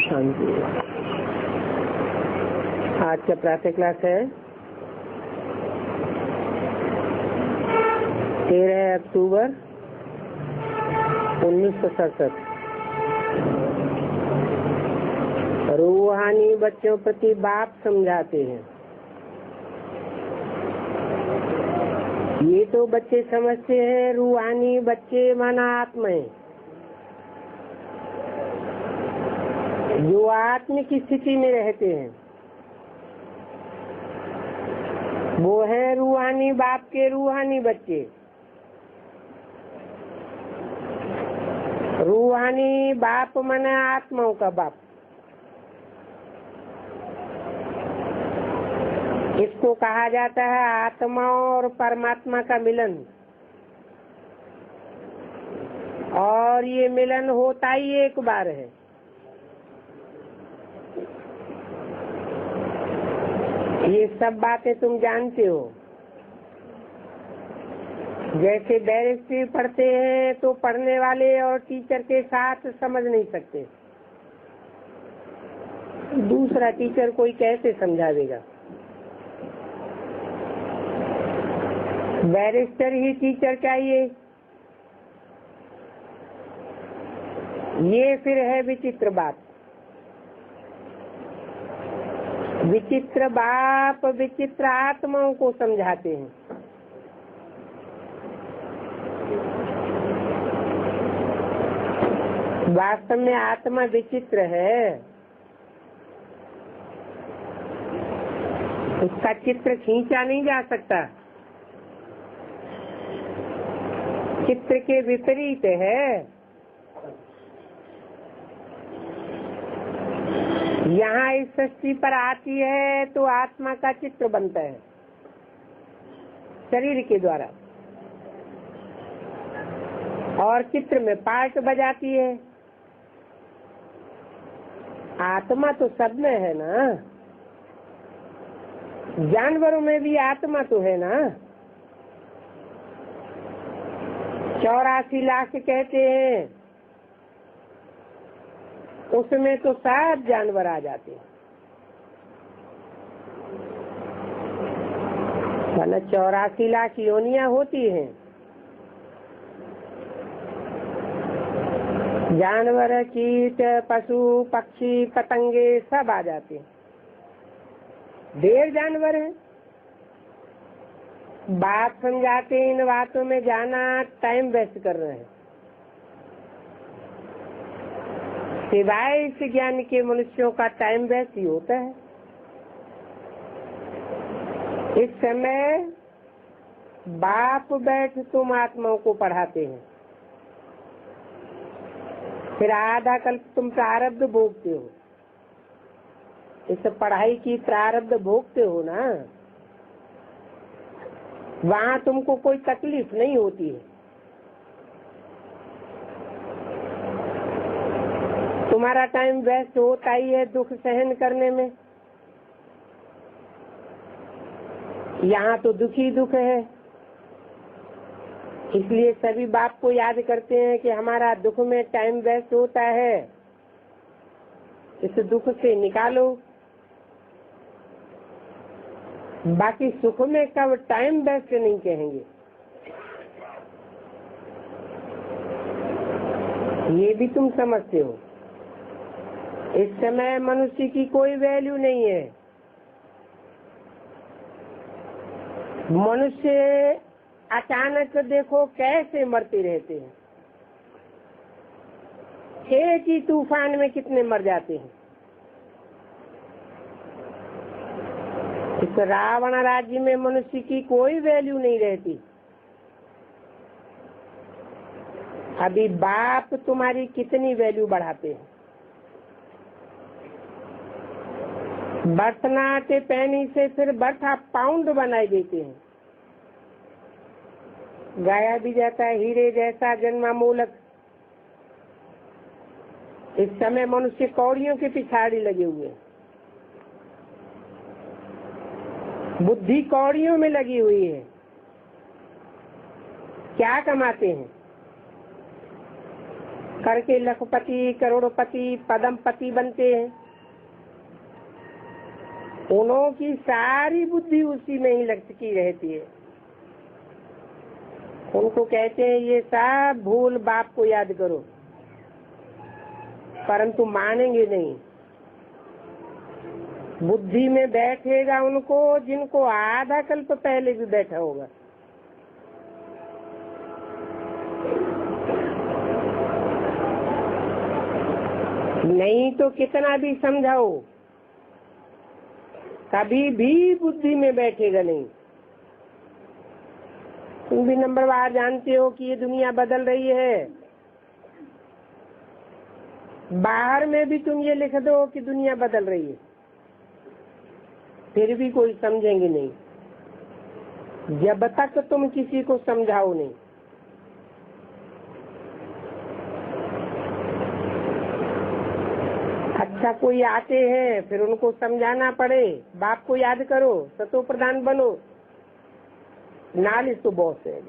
शांति। आज का प्रातः क्लास है 13 अक्टूबर 1967। रूहानी बच्चों प्रति बाप समझाते हैं। ये तो बच्चे समझते हैं रूहानी बच्चे माना आत्मा है, जो आत्म की स्थिति में रहते हैं, वो है रूहानी बाप के रूहानी बच्चे। रूहानी बाप माना आत्माओं का बाप। इसको कहा जाता है आत्मा और परमात्मा का मिलन, और ये मिलन होता ही एक बार है। ये सब बातें तुम जानते हो। जैसे बैरिस्ट्री पढ़ते हैं तो पढ़ने वाले और टीचर के साथ समझ नहीं सकते, दूसरा टीचर कोई कैसे समझावेगा। बैरिस्टर ही टीचर चाहिए। ये फिर है विचित्र बात। विचित्र बाप विचित्र आत्माओं को समझाते हैं। वास्तव में आत्मा विचित्र है, उसका चित्र खींचा नहीं जा सकता। चित्र के विपरीत है। यहाँ इस सृष्टि पर आती है तो आत्मा का चित्र बनता है शरीर के द्वारा, और चित्र में पार्ट बजाती है। आत्मा तो सब में है ना, जानवरों में भी आत्मा तो है ना। 84 लाख कहते हैं, उसमें तो सब जानवर आ जाते हैं। 84 लाख योनियां होती हैं। जानवर, कीट, पशु, पक्षी, पतंगे सब आ जाते हैं। ढेर जानवर हैं। बात समझाते इन बातों में जाना टाइम वेस्ट कर रहे हैं। सिवाय इस ज्ञान के मनुष्यों का टाइम वेस्ट ही होता है। इस समय बाप बैठ तुम आत्माओं को पढ़ाते हैं, फिर आधा कल्प तुम प्रारब्ध भोगते हो। इस पढ़ाई की प्रारब्ध भोगते हो ना, वहाँ तुमको कोई तकलीफ नहीं होती है। तुम्हारा टाइम वेस्ट होता ही है दुख सहन करने में। यहाँ तो दुखी दुख है, इसलिए सभी बाप को याद करते हैं कि हमारा दुख में टाइम वेस्ट होता है, इस दुख से निकालो। बाकी सुख में कब टाइम वेस्ट नहीं कहेंगे। ये भी तुम समझते हो। इस समय मनुष्य की कोई वैल्यू नहीं है। मनुष्य अचानक देखो कैसे मरते रहते हैं। एक ही तूफान में कितने मर जाते हैं। इस रावण राज्य में मनुष्य की कोई वैल्यू नहीं रहती। अभी बाप तुम्हारी कितनी वैल्यू बढ़ाते हैं। बर्थना के पैनी से फिर बर्था पाउंड बनाई देते हैं। गाया भी जाता है हीरे जैसा जन्मा मूलक। इस समय मनुष्य कौड़ियों के पिछाड़ी लगे हुए हैं। बुद्धि कौड़ियों में लगी हुई है। क्या कमाते हैं? करके लखपति, करोड़पति, पद्मपति बनते हैं। उन्हों की सारी बुद्धि उसी में ही लटकी रहती है। उनको कहते हैं ये सब भूल बाप को याद करो, परंतु मानेंगे नहीं। बुद्धि में बैठेगा उनको जिनको आधा कल्प पहले भी बैठा होगा। नहीं तो कितना भी समझाओ कभी भी बुद्धि में बैठेगा नहीं। तुम भी नंबरवार जानते हो कि ये दुनिया बदल रही है। बाहर में भी तुम ये लिख दो कि दुनिया बदल रही है, फिर भी कोई समझेंगे नहीं जब तक तुम किसी को समझाओ नहीं। अच्छा कोई आते हैं फिर उनको समझाना पड़े, बाप को याद करो, सतो प्रधान बनो, नालिश तो बहुत है।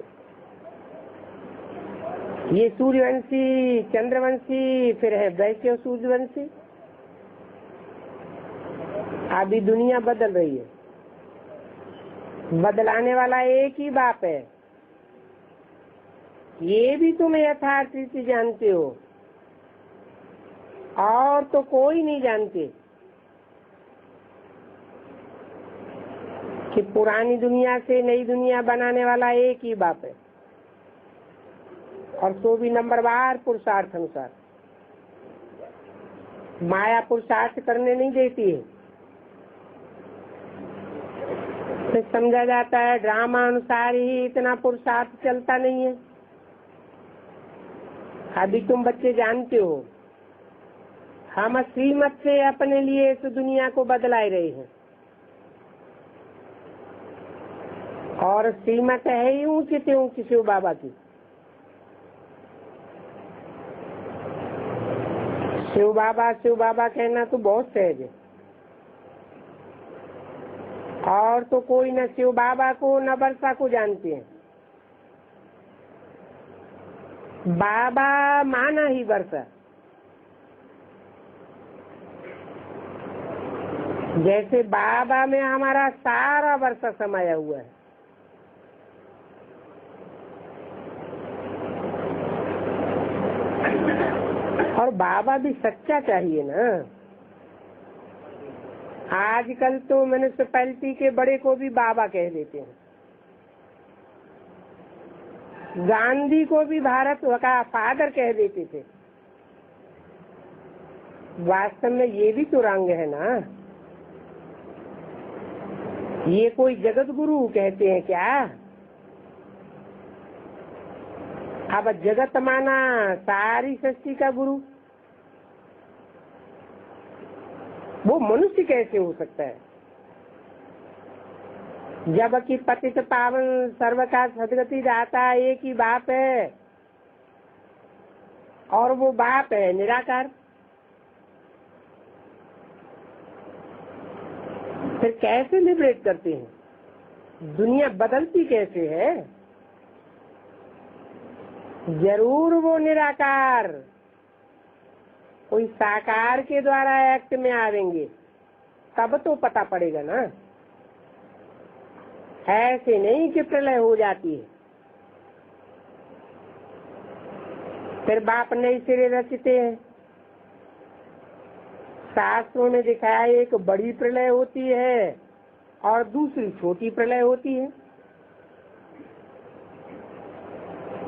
ये सूर्यवंशी, चंद्रवंशी, फिर है वैश्य सूर्यवंशी। अभी दुनिया बदल रही है, बदलाने वाला एक ही बाप है। ये भी तुम यथार्थ रीति जानते हो और तो कोई नहीं जानते कि पुरानी दुनिया से नई दुनिया बनाने वाला एक ही बाप है, और तो भी नंबरवार पुरुषार्थ अनुसार। माया पुरुषार्थ करने नहीं देती है। तो समझा जाता है ड्रामा अनुसार ही इतना पुरुषार्थ चलता नहीं है। अभी तुम बच्चे जानते हो हम श्रीमत से अपने लिए इस दुनिया को बदला रहे हैं, और श्रीमत है ही ऊंची से ऊंची शिव बाबा की। शिव बाबा कहना तो बहुत सहज है, और तो कोई न शिव बाबा को न वर्षा को जानते हैं। बाबा माना ही वर्षा, जैसे बाबा में हमारा सारा वर्षा समाया हुआ है। और बाबा भी सच्चा चाहिए ना। आजकल तो म्यूनिसिपैलिटी के बड़े को भी बाबा कह देते हैं, गांधी को भी भारत का फादर कह देते थे। वास्तव में ये भी तो रंग है ना। ये कोई जगत गुरु कहते हैं क्या? अब जगत माना सारी सृष्टि का गुरु, वो मनुष्य कैसे हो सकता है? जबकि पतित पावन सर्व का सदगति दाता एक ही बाप है, और वो बाप है निराकार। फिर कैसे लिबरेट करते हैं? दुनिया बदलती कैसे है? जरूर वो निराकार कोई साकार के द्वारा एक्ट में आवेंगे, तब तो पता पड़ेगा ना। ऐसे नहीं कि प्रलय हो जाती है फिर बाप नए सिरे रचते हैं। शास्त्रों में दिखाया एक बड़ी प्रलय होती है और दूसरी छोटी प्रलय होती है।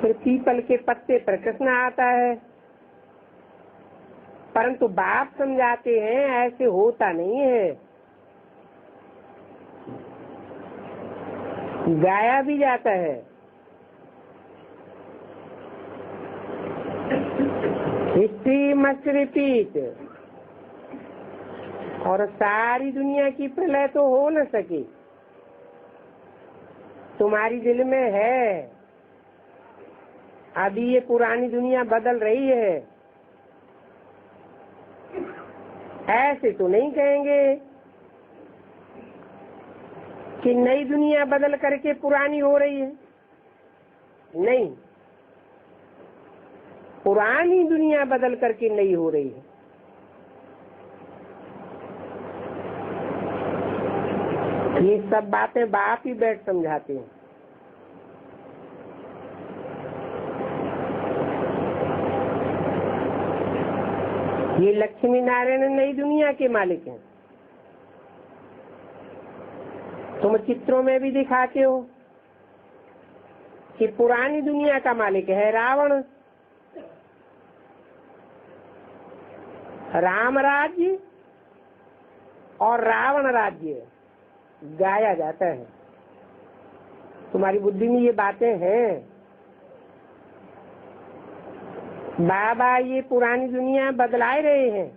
फिर पीपल के पत्ते पर कृष्ण आता है, परंतु बाप समझाते हैं ऐसे होता नहीं है। गाया भी जाता है, हिस्ट्री मस्ट रिपीट। और सारी दुनिया की प्रलय तो हो न सके, तुम्हारी दिल में है। अभी ये पुरानी दुनिया बदल रही है, ऐसे तो नहीं कहेंगे कि नई दुनिया बदल करके पुरानी हो रही है। नहीं, पुरानी दुनिया बदल करके नई हो रही है। ये सब बातें बाप ही बैठ समझाते हैं। ये लक्ष्मी नारायण नई दुनिया के मालिक हैं। तुम चित्रों में भी दिखाते हो कि पुरानी दुनिया का मालिक है रावण। राम राज्य और रावण राज्य गाया जाता है। तुम्हारी बुद्धि में ये बातें हैं। बाबा ये पुरानी दुनिया बदलाए रहे हैं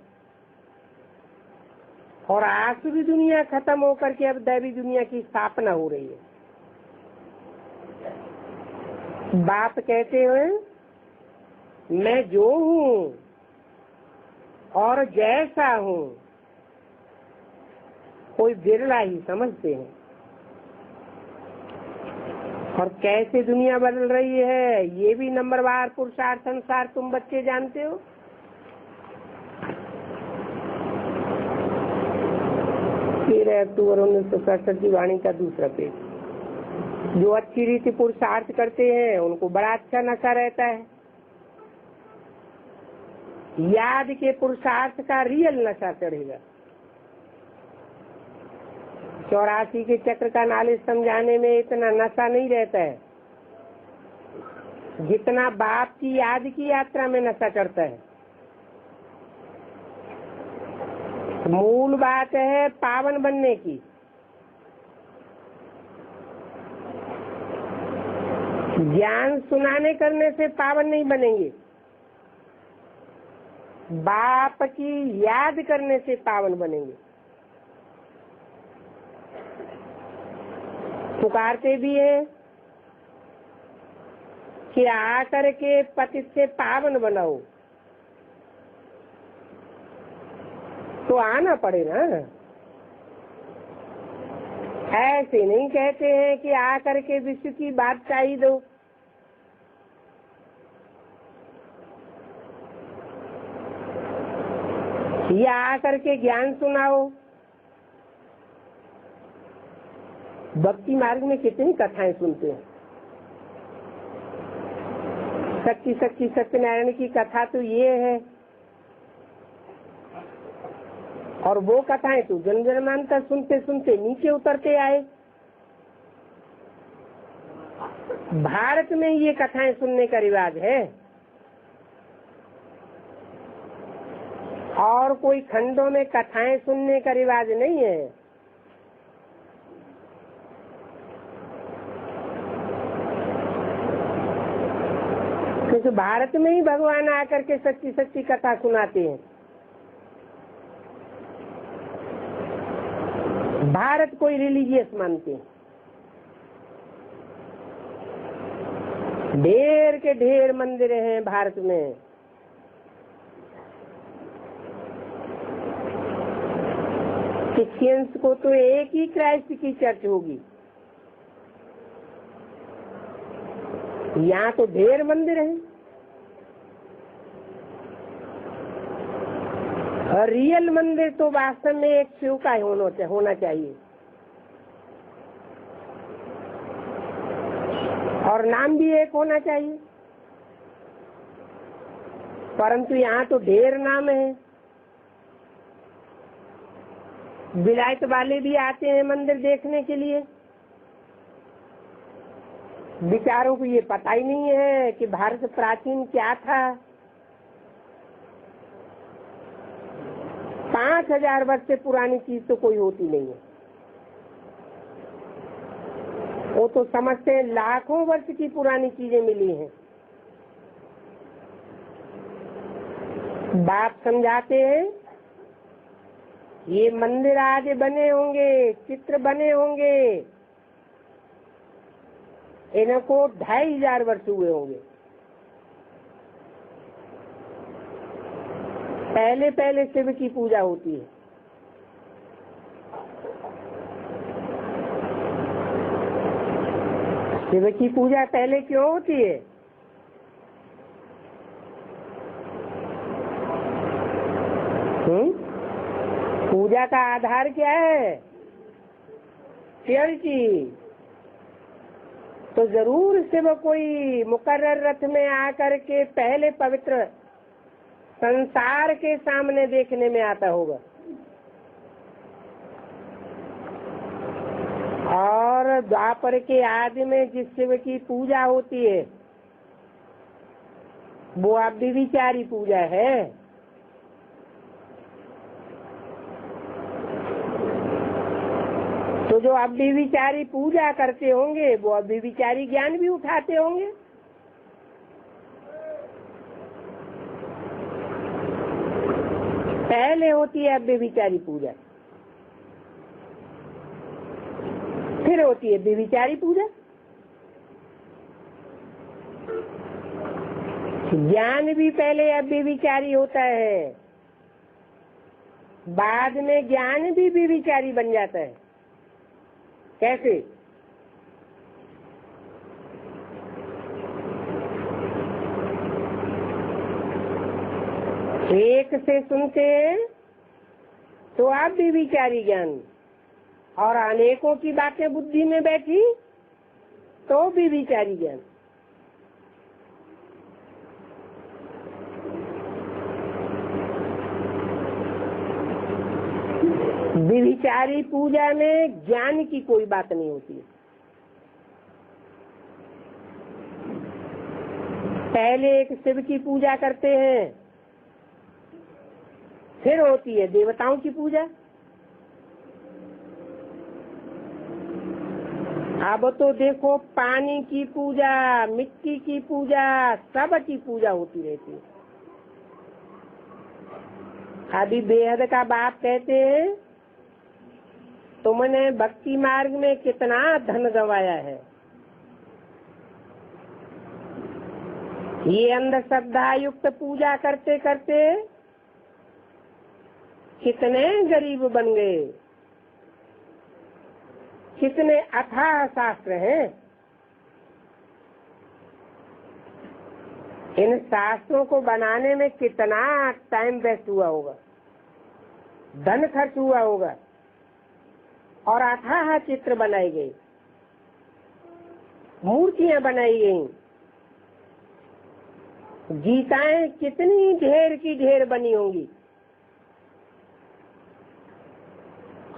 और आसुरी दुनिया खत्म होकर के अब दैवी दुनिया की स्थापना हो रही है। बाप कहते हैं मैं जो हूँ और जैसा हूँ कोई बिरला ही समझते हैं। और कैसे दुनिया बदल रही है ये भी नंबरवार पुरुषार्थ अनुसार तुम बच्चे जानते हो। 13 अक्टूबर 1967 की वाणी का दूसरा पेज। जो अच्छी रीति पुरुषार्थ करते हैं उनको बड़ा अच्छा नशा रहता है। याद के पुरुषार्थ का रियल नशा चढ़ेगा। 84 के चक्र का नॉलेज समझाने में इतना नशा नहीं रहता है जितना बाप की याद की यात्रा में नशा चढ़ता है। मूल बात है पावन बनने की। ज्ञान सुनाने करने से पावन नहीं बनेंगे, बाप की याद करने से पावन बनेंगे। पुकारते भी है कि आकर के पतित से पावन बनाओ, तो आना पड़े ना। ऐसे नहीं कहते हैं कि आकर के विश्व की बादशाही दो। या आकर के ज्ञान सुनाओ। भक्ति मार्ग में कितनी कथाएं सुनते हैं। सच्ची सच्ची सत्यनारायण की कथा तो ये है, और वो कथाएं तो जन जन्मांतर सुनते सुनते नीचे उतरते आए। भारत में ये कथाएं सुनने का रिवाज है और कोई खंडों में कथाएं सुनने का रिवाज नहीं है। क्योंकि भारत में ही भगवान आकर के सच्ची सच्ची कथा सुनाते हैं। भारत कोई रिलीजियस मानते हैं। ढेर के ढेर मंदिर हैं भारत में। क्रिश्चियंस को तो एक ही क्राइस्ट की चर्च होगी। यहाँ तो ढेर मंदिर हैं। और रियल मंदिर तो वास्तव में एक शिव का होना चाहिए, और नाम भी एक होना चाहिए। परंतु यहाँ तो ढेर नाम है। विलायत वाले भी आते हैं मंदिर देखने के लिए। बेचारों को ये पता ही नहीं है कि भारत प्राचीन क्या था। 5000 वर्ष से पुरानी चीज तो कोई होती नहीं है। वो तो समझते हैं लाखों वर्ष की पुरानी चीजें मिली हैं। बाप समझाते हैं ये मंदिर आज बने होंगे, चित्र बने होंगे, इनको 2500 वर्ष हुए होंगे। पहले पहले शिव की पूजा होती है। शिव की पूजा पहले क्यों होती है? पूजा का आधार क्या है? प्योरिटी। तो जरूर से वो कोई मुकर्रर रथ में आकर के पहले पवित्र संसार के सामने देखने में आता होगा, और द्वापर के आदि में जिस शिव की पूजा होती है वो अब व्यभिचारी पूजा है। तो जो अब व्यभिचारी पूजा करते होंगे वो अब व्यभिचारी ज्ञान भी उठाते होंगे। पहले होती है अब व्यभिचारी पूजा, फिर होती है व्यभिचारी पूजा। ज्ञान भी पहले अब व्यभिचारी होता है, बाद में ज्ञान भी व्यभिचारी बन जाता है। कैसे? एक से सुनते तो आप व्यभिचारी ज्ञान, और अनेकों की बातें बुद्धि में बैठी तो व्यभिचारी ज्ञान। व्यभिचारी पूजा में ज्ञान की कोई बात नहीं होती है। पहले एक शिव की पूजा करते हैं, फिर होती है देवताओं की पूजा। अब तो देखो पानी की पूजा, मिट्टी की पूजा, सब की पूजा होती रहती है। अभी बेहद का बाप कहते हैं तुमने भक्ति मार्ग में कितना धन गंवाया है। ये अंधश्रद्धा युक्त पूजा करते करते कितने गरीब बन गए। कितने अथाह शास्त्र हैं। इन शास्त्रों को बनाने में कितना टाइम वेस्ट हुआ होगा, धन खर्च हुआ होगा, और अथाह चित्र बनाई गई, मूर्तियां बनाई गई, गीताएं कितनी ढेर की ढेर बनी होंगी।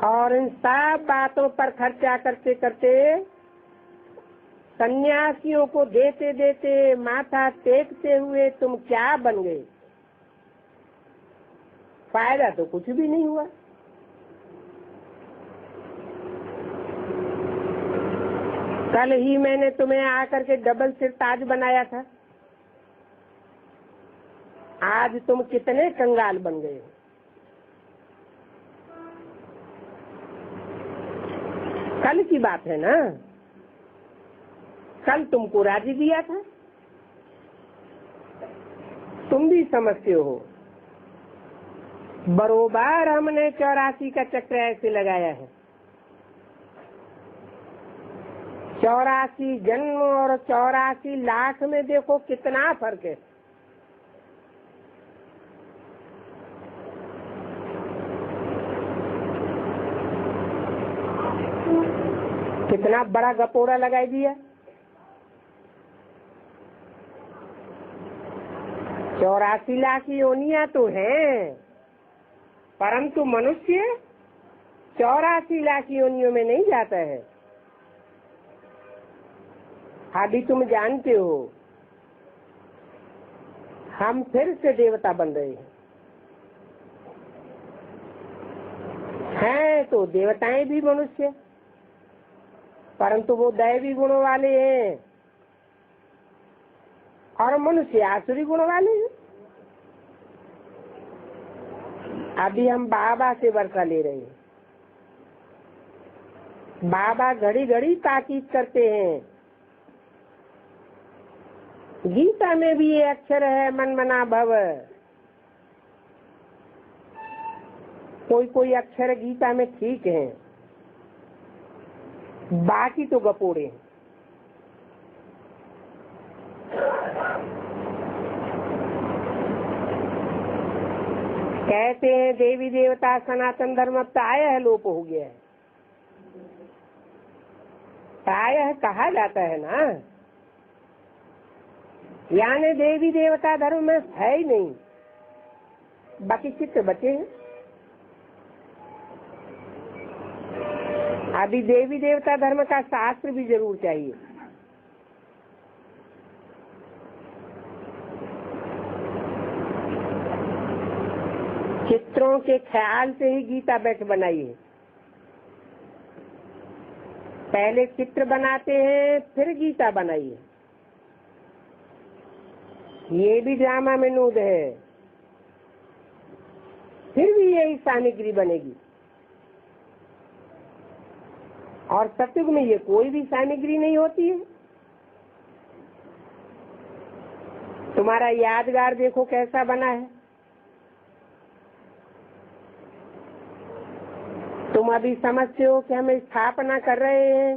और इन सब बातों पर खर्चा करते करते सन्यासियों को देते देते माथा टेकते हुए तुम क्या बन गए? फायदा तो कुछ भी नहीं हुआ। कल ही मैंने तुम्हें आकर के डबल सिर ताज बनाया था, आज तुम कितने कंगाल बन गए हो। कल की बात है ना, कल तुमको राजी दिया था, तुम भी समझते हो। बरोबर हमने 84 का चक्र ऐसे लगाया है। 84 जन्म और 84 लाख में देखो कितना फर्क है। कितना बड़ा गपोड़ा लगाई दिया। 84 लाख योनियां तो हैं, परंतु मनुष्य 84 लाख योनियों में नहीं जाता है। अभी तुम जानते हो हम फिर से देवता बन रहे हैं तो देवताएं भी मनुष्य, परंतु वो दैवी गुणों वाले हैं और मनुष्य आसुरी गुण वाले हैं। अभी हम बाबा से वर्षा ले रहे हैं। बाबा घड़ी घड़ी ताकीद करते हैं। गीता में भी ये अक्षर है, मन मना भव। कोई कोई अक्षर गीता में ठीक है, बाकी तो गपोड़े हैं। कहते हैं देवी देवता सनातन धर्म अब प्रायः लोप हो गया है। प्रायः कहा जाता है ना, यानी देवी देवता धर्म में है ही नहीं, बाकी चित्र बचे हैं। अभी देवी देवता धर्म का शास्त्र भी जरूर चाहिए। चित्रों के ख्याल से ही गीता बैठ बनाई है। पहले चित्र बनाते हैं फिर गीता बनाई है। ये भी ड्रामा में नूद है, फिर भी यही सामग्री बनेगी। और सत्युग में ये कोई भी सामग्री नहीं होती है। तुम्हारा यादगार देखो कैसा बना है। तुम अभी समझते हो कि हम स्थापना कर रहे हैं,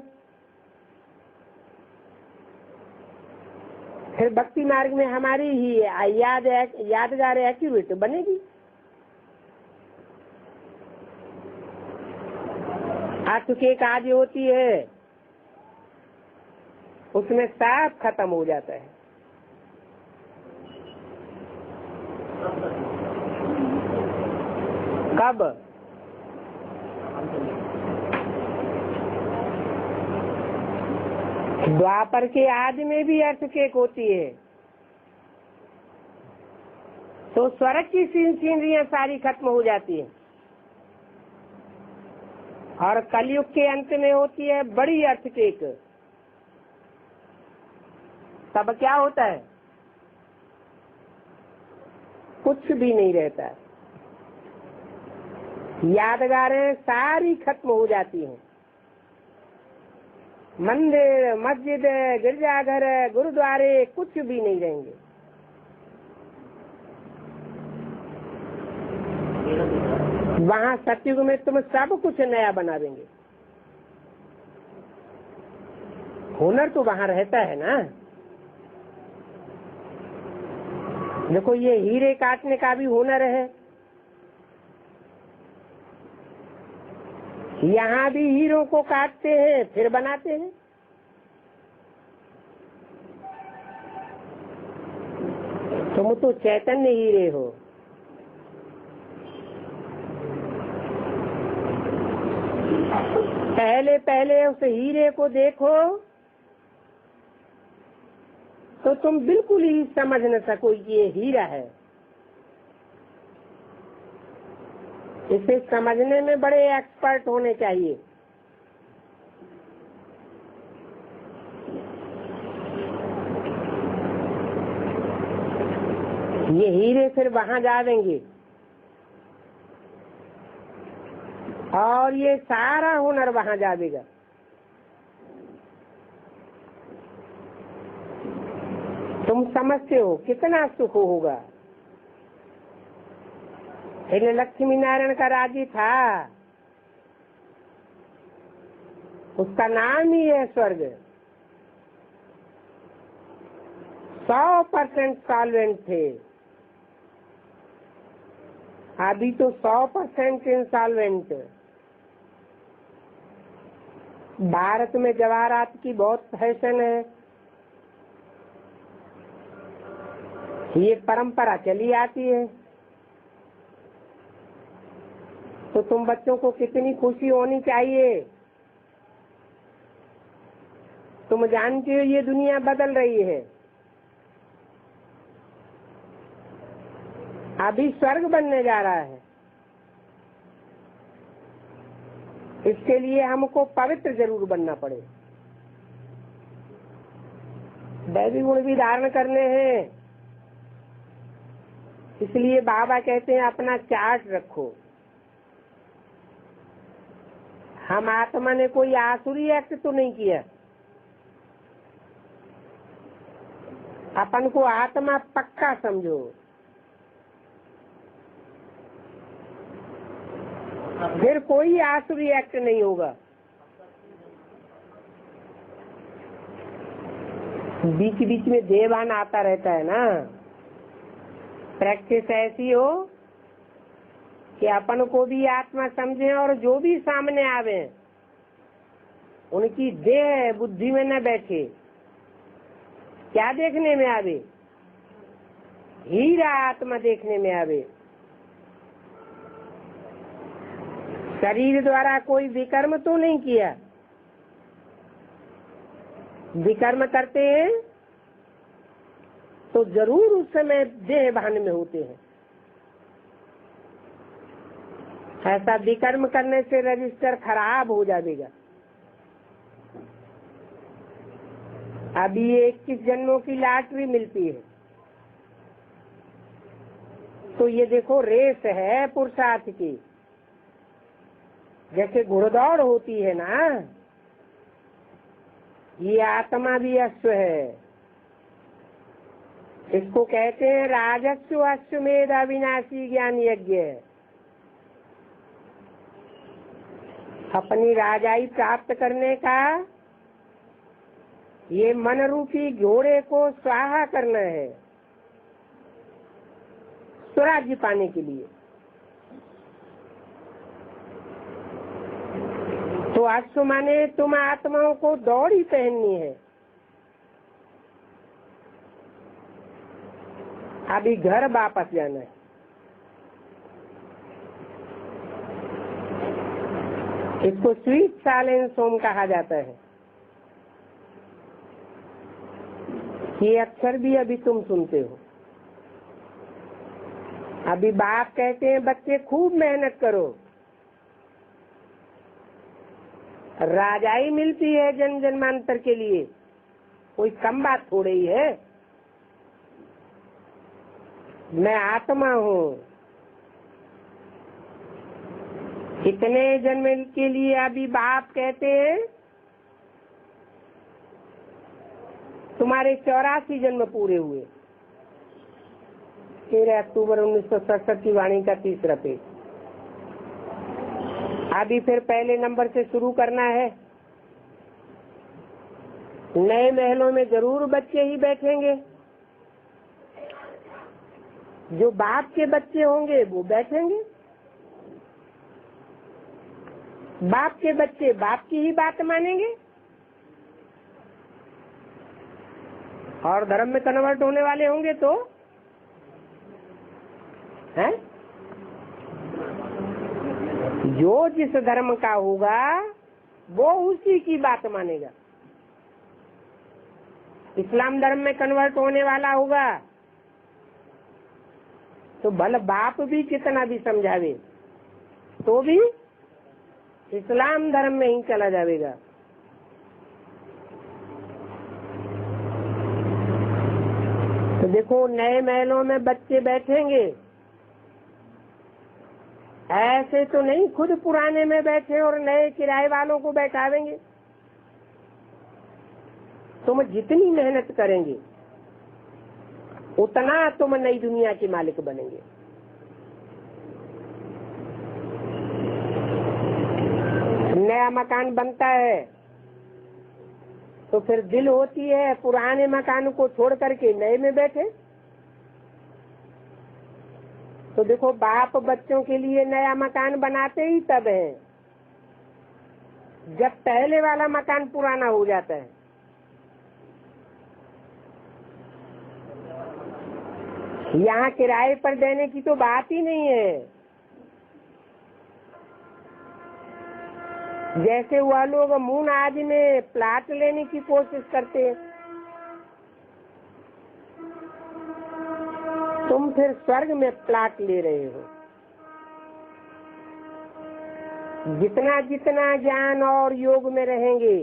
फिर भक्ति मार्ग में हमारी ही यादगार एक्यूरेट बनेगी। अर्थ के कार्य होती है, उसमें साफ खत्म हो जाता है। कब? द्वापर के आदि में भी अर्थ केक होती है, तो स्वर्ग की सीनरियां सारी खत्म हो जाती है। और कलयुग के अंत में होती है बड़ी अर्थ केक। तब क्या होता है? कुछ भी नहीं रहता, यादगारें सारी खत्म हो जाती हैं। मंदिर, मस्जिद, गिरजाघर, गुरुद्वारे कुछ भी नहीं रहेंगे। वहाँ सतयुग में तुम सब कुछ नया बना देंगे। हुनर तो वहाँ रहता है ना। देखो ये हीरे काटने का भी हुनर है, यहाँ भी हीरों को काटते हैं फिर बनाते हैं। तुम तो चैतन्य हीरे हो। पहले पहले उस हीरे को देखो तो तुम बिल्कुल ही समझ न सको ये हीरा है। इसे समझने में बड़े एक्सपर्ट होने चाहिए। ये हीरे फिर वहां जाएंगे और ये सारा हुनर वहां जाएगा। तुम समझते हो कितना सुख होगा। लक्ष्मी नारायण का राज्य था, उसका नाम ही है स्वर्ग। 100% सॉल्वेंट थे, अभी तो 100% इंसॉल्वेंट। भारत में जवाहरात की बहुत फैशन है, ये परंपरा चली आती है। तो तुम बच्चों को कितनी खुशी होनी चाहिए। तुम जानते हो ये दुनिया बदल रही है, अभी स्वर्ग बनने जा रहा है। इसके लिए हमको पवित्र जरूर बनना पड़े, दैवी गुण भी धारण करने हैं। इसलिए बाबा कहते हैं अपना चार्ट रखो। हम आत्मा ने कोई आसुरी एक्ट तो नहीं किया, अपन को आत्मा पक्का समझो। फिर कोई आसुरी एक्ट नहीं होगा। बीच बीच में देवान आता रहता है ना। प्रैक्टिस ऐसी हो कि अपन को भी आत्मा समझे और जो भी सामने आवे उनकी देह बुद्धि में न बैठे। क्या देखने में आवे? हीरा आत्मा देखने में आवे। शरीर द्वारा कोई विकर्म तो नहीं किया। विकर्म करते हैं तो जरूर उस समय देह भान में होते हैं। ऐसा विकर्म करने से रजिस्टर खराब हो जाएगा। अभी 21 जन्मों की लॉटरी मिलती है, तो ये देखो रेस है पुरुषार्थ की। जैसे घुड़दौड़ होती है ना, ये आत्मा भी अश्व है। इसको कहते हैं राजस्व अश्वमेध अविनाशी ज्ञान यज्ञ। अपनी राजाई प्राप्त करने का ये मन रूपी घोड़े को स्वाहा करना है, स्वराज्य पाने के लिए। तो अश्व माने तुम आत्माओं को दौड़ी पहननी है। अभी घर वापस जाना है। इसको स्वीट साइलेंस होम कहा जाता है। ये अक्षर भी अभी तुम सुनते हो। अभी बाप कहते हैं बच्चे खूब मेहनत करो, राजाई मिलती है जन्म जन्मांतर के लिए, कोई कम बात थोड़ी ही है। मैं आत्मा हूँ, इतने जन्म के लिए अभी बाप कहते हैं तुम्हारे 84 जन्म पूरे हुए। 13 अक्टूबर 1967 की वाणी का 3रा पेज। अभी फिर पहले नंबर से शुरू करना है। नए महलों में जरूर बच्चे ही बैठेंगे। जो बाप के बच्चे होंगे वो बैठेंगे। बाप के बच्चे बाप की ही बात मानेंगे और धर्म में कन्वर्ट होने वाले होंगे तो हैं? जो जिस धर्म का होगा वो उसी की बात मानेगा। इस्लाम धर्म में कन्वर्ट होने वाला होगा तो भले बाप भी कितना भी समझावे तो भी इस्लाम धर्म में ही चला जाएगा। तो देखो नए महलों में बच्चे बैठेंगे, ऐसे तो नहीं खुद पुराने में बैठे और नए किराए वालों को बैठावेंगे। तुम जितनी मेहनत करेंगे उतना तुम नई दुनिया के मालिक बनेंगे। नया मकान बनता है तो फिर दिल होती है पुराने मकान को छोड़ करके नए में बैठे। तो देखो बाप बच्चों के लिए नया मकान बनाते ही तब है जब पहले वाला मकान पुराना हो जाता है। यहाँ किराए पर देने की तो बात ही नहीं है। जैसे वह लोग मून आदि में प्लाट लेने की कोशिश करते हैं, तुम फिर स्वर्ग में प्लाट ले रहे हो। जितना जितना ज्ञान और योग में रहेंगे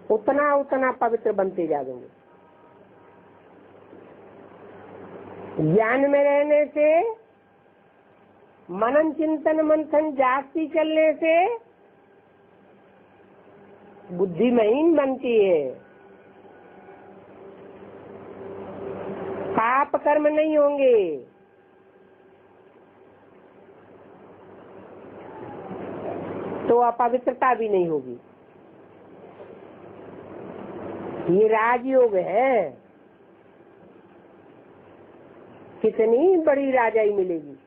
उतना उतना पवित्र बनते जाएंगे। ज्ञान में रहने से, मनन चिंतन मंथन जास्ती चलने से बुद्धि महीन बनती है। पाप कर्म नहीं होंगे, तो अपवित्रता भी नहीं होगी। ये राजयोग है। कितनी बड़ी राजाई मिलेगी।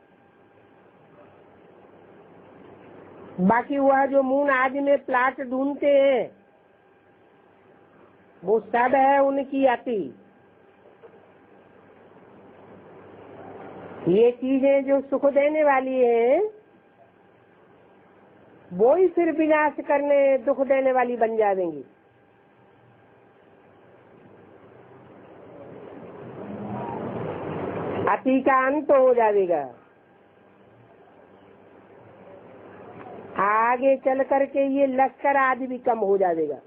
बाकी वह जो मून आज में प्लाट ढूंढते हैं वो सब है उनकी अति। ये चीजें जो सुख देने वाली हैं वो ही फिर विनाश करने दुख देने वाली बन जाएंगी। अति का अंत हो जाएगा। आगे चल करके ये लश्कर आदि भी कम हो जाएगा।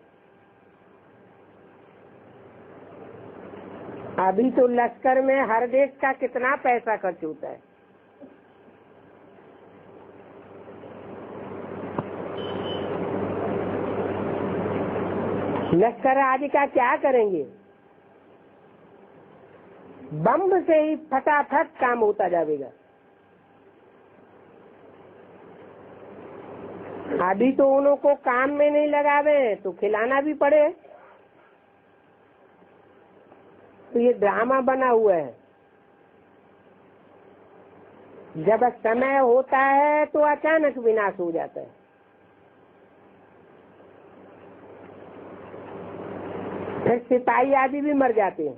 अभी तो लश्कर में हर देश का कितना पैसा खर्च होता है। लश्कर आदि का क्या करेंगे? बम से ही फटाफट काम होता जाएगा। अभी तो उन्हों को काम में नहीं लगावे तो खिलाना भी पड़े। तो ये ड्रामा बना हुआ है। जब समय होता है तो अचानक विनाश हो जाता है। फिर सिपाही आदि भी मर जाते हैं।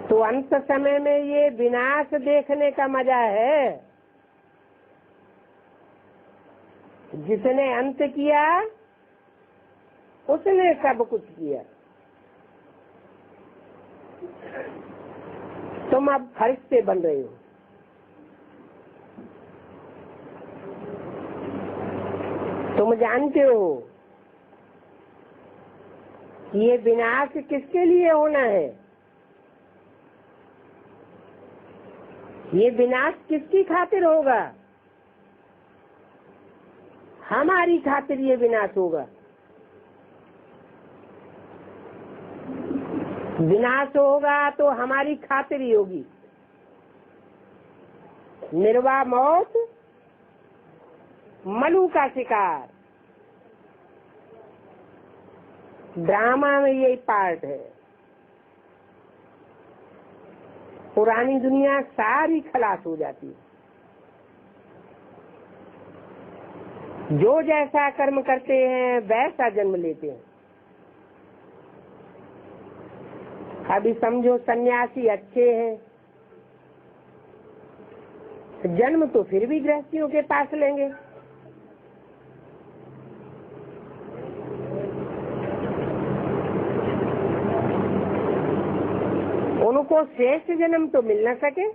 तो अंत समय में ये विनाश देखने का मजा है। जिसने अंत किया उसने सब कुछ किया। तुम अब फरिश्ते बन रहे हो। तुम जानते हो कि ये विनाश किसके लिए होना है? ये विनाश किसकी खातिर होगा? हमारी खातिर ये विनाश होगा। विनाश होगा तो हमारी खातिर ही होगी। निर्वाह मौत, मलू का शिकार। ड्रामा में यही पार्ट है। पुरानी दुनिया सारी खलास हो जाती है। जो जैसा कर्म करते हैं वैसा जन्म लेते हैं। अभी समझो सन्यासी अच्छे हैं, जन्म तो फिर भी गृहस्थियों के पास लेंगे। उनको श्रेष्ठ जन्म तो मिल न सके।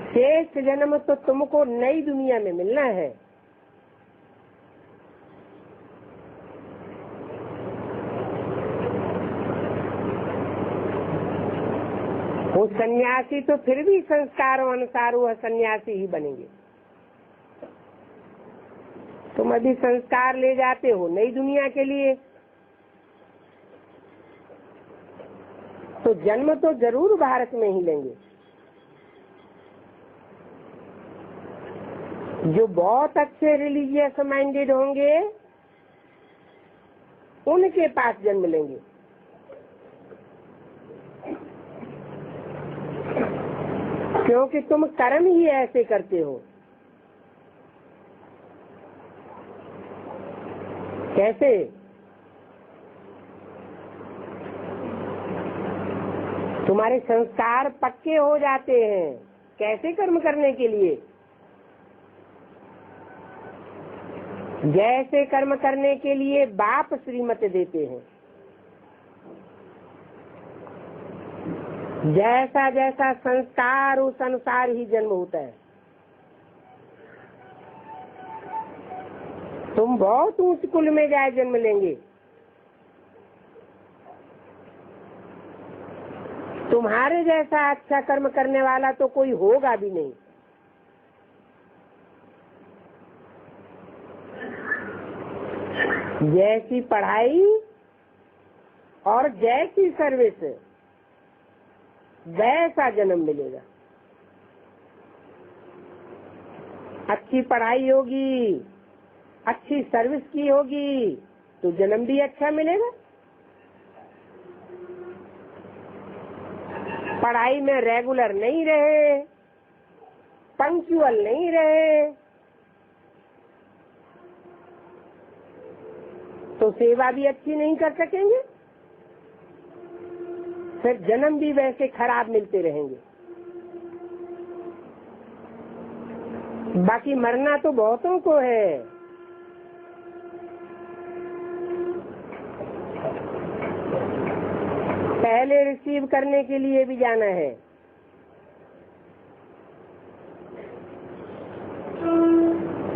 श्रेष्ठ जन्म तो तुमको नई दुनिया में मिलना है। वो सन्यासी तो फिर भी संस्कारों अनुसार वह सन्यासी ही बनेंगे। तुम अभी संस्कार ले जाते हो नई दुनिया के लिए, तो जन्म तो जरूर भारत में ही लेंगे। जो बहुत अच्छे रिलीजियस माइंडेड होंगे उनके पास जन्म लेंगे। क्योंकि तुम कर्म ही ऐसे करते हो। कैसे? तुम्हारे संस्कार पक्के हो जाते हैं। कैसे कर्म करने के लिए? जैसे कर्म करने के लिए बाप श्रीमत देते हैं, जैसा जैसा संस्कार उस अनुसार ही जन्म होता है। तुम बहुत ऊंच कुल में जाए जन्म लेंगे। तुम्हारे जैसा अच्छा कर्म करने वाला तो कोई होगा भी नहीं। जैसी पढ़ाई और जैसी सर्विस वैसा जन्म मिलेगा। अच्छी पढ़ाई होगी, अच्छी सर्विस की होगी, तो जन्म भी अच्छा मिलेगा। पढ़ाई में रेगुलर नहीं रहे, पंक्चुअल नहीं रहे, तो सेवा भी अच्छी नहीं कर सकेंगे, फिर जन्म भी वैसे खराब मिलते रहेंगे। बाकी मरना तो बहुतों को है। पहले रिसीव करने के लिए भी जाना है।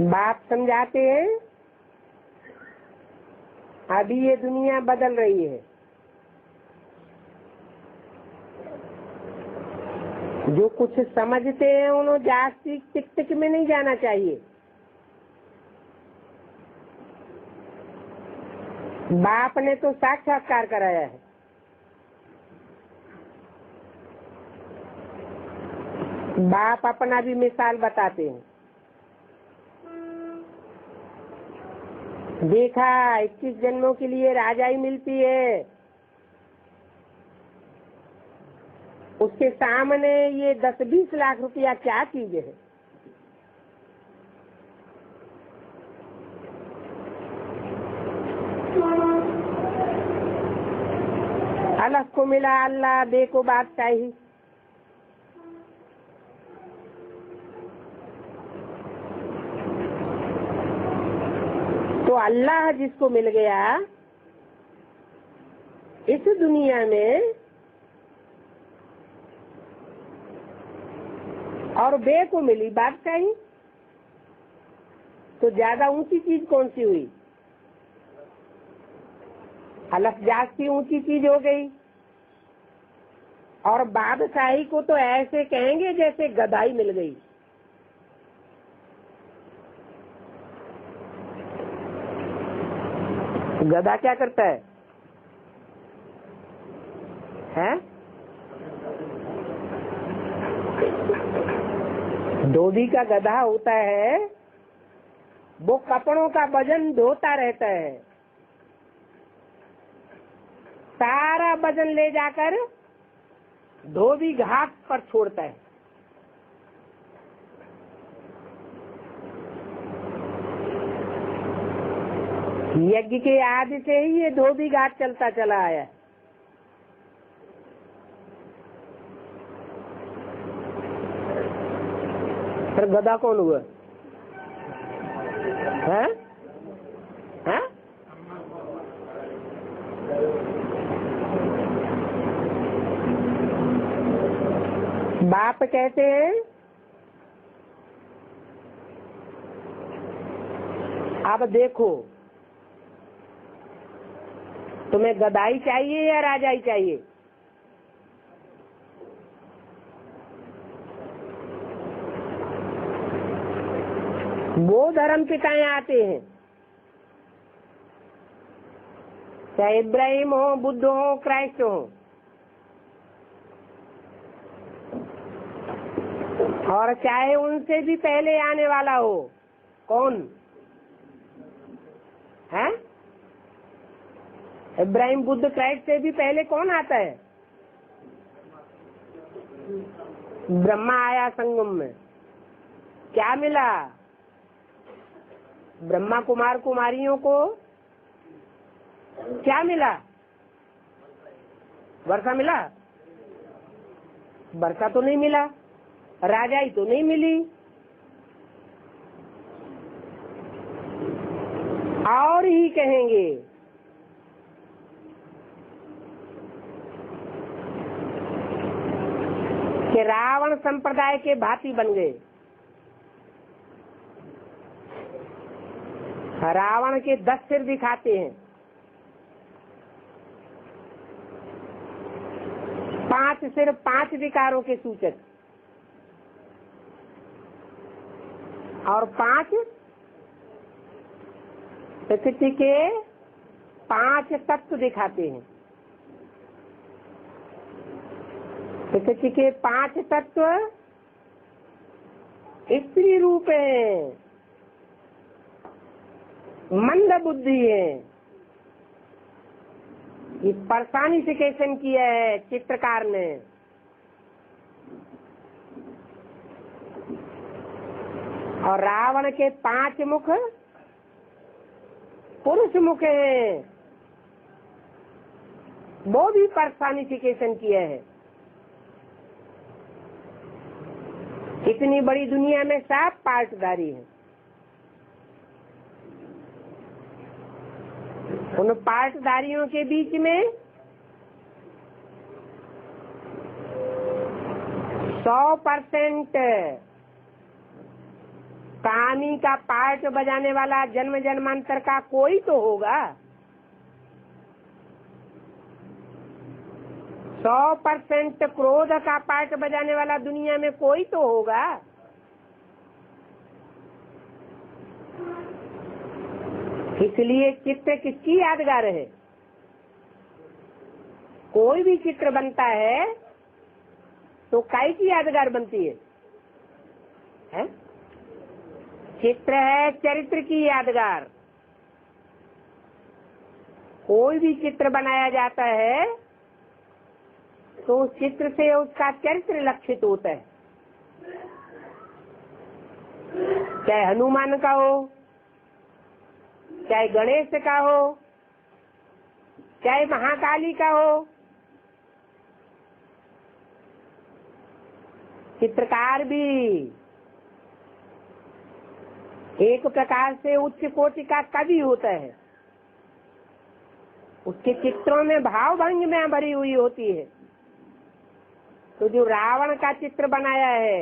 बाप समझाते हैं अभी ये दुनिया बदल रही है, जो कुछ समझते हैं उन्हें जास्तिक टिक टिक में नहीं जाना चाहिए। बाप ने तो साक्षात्कार कराया है। बाप अपना भी मिसाल बताते हैं। देखा 21 जन्मों के लिए राजाई मिलती है, उसके सामने ये 10-20 लाख रुपया क्या चीज है। अलग को मिला अल्लाह, बे को बादशाही। तो अल्लाह जिसको मिल गया इस दुनिया में, और बे को मिली बादशाही, तो ज्यादा ऊंची चीज कौन सी हुई? अलग जास्ती ऊंची चीज हो गई। और बादशाही को तो ऐसे कहेंगे जैसे गदाई मिल गई। गधा क्या करता है? हैं? धोबी का गधा होता है, वो कपड़ों का वजन ढोता रहता है, सारा वजन ले जाकर धोबी घाट पर छोड़ता है। यज्ञ के आदि से ही ये धोबी घाट चलता चला आया। फिर गधा कौन हुआ? है? है? बाप कहते हैं अब देखो, तुम्हें गदाई चाहिए या राजाई चाहिए? वो धर्म पिताएं आते हैं, चाहे इब्राहिम हो, बुद्ध हो, क्राइस्ट हो, और चाहे उनसे भी पहले आने वाला हो। कौन है? इब्राहिम, बुद्ध, क्राइस्ट से भी पहले कौन आता है? ब्रह्मा आया संगम में। क्या मिला? ब्रह्मा कुमार कुमारियों को क्या मिला? वर्षा मिला? वर्षा तो नहीं मिला, राजाई तो नहीं मिली, और ही कहेंगे कि रावण संप्रदाय के भांति बन गए। रावण के 10 सिर दिखाते हैं, 5 सिर 5 विकारों के सूचक, और 5 प्रकृति के 5 तत्व दिखाते हैं। प्रकृति के 5 तत्व स्त्री रूप है, मंद बुद्धि है, इस पर्सनिफिकेशन किया है चित्रकार ने। और रावण के 5 मुख पुरुष मुख हैं, वो भी पर्सनिफिकेशन किया है। इतनी बड़ी दुनिया में सब पार्टदारी है। उन पार्टदारियों के बीच में 100% कहानी का पार्ट बजाने वाला जन्म जन्मांतर का कोई तो होगा। 100% क्रोध का पार्ट बजाने वाला दुनिया में कोई तो होगा। इसलिए चित्र किसकी यादगार है? कोई भी चित्र बनता है तो काय की यादगार बनती है? चित्र है चरित्र की यादगार। कोई भी चित्र बनाया जाता है तो उस चित्र से उसका चरित्र लक्षित होता है। चाहे हनुमान का हो, चाहे गणेश का हो, चाहे महाकाली का हो, चित्रकार भी एक प्रकार से उच्च कोटि का कवि होता है। उसके चित्रों में भाव भंगिमा भरी हुई होती है। तो जो रावण का चित्र बनाया है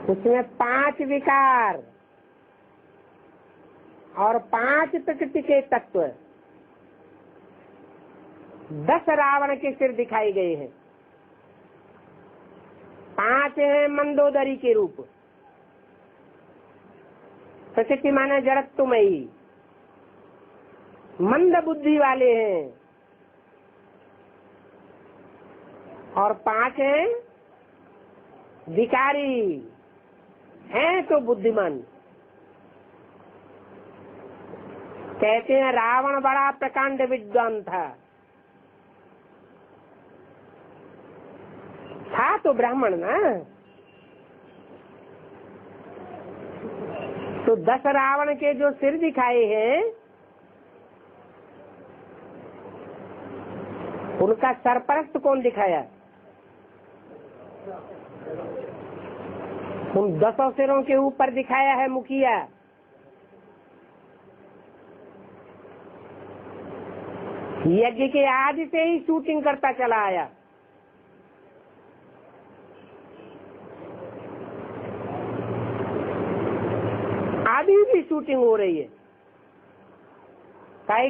उसमें 5 विकार और 5 प्रकृति के तत्व, 10 रावण के सिर दिखाए गए हैं। 5 हैं मंदोदरी के रूप, प्रकृति माने जड़त्वमयी, मंद बुद्धि वाले हैं। और 5 हैं विकारी, हैं तो बुद्धिमान। कहते हैं रावण बड़ा प्रकांड विद्वान था तो ब्राह्मण ना। तो 10 रावण के जो सिर दिखाए हैं उनका सरपरस्त कौन दिखाया? उन 10 सिरों के ऊपर दिखाया है मुखिया। यज्ञ के आदि से ही शूटिंग करता चला आया। अभी भी शूटिंग हो रही है। काहे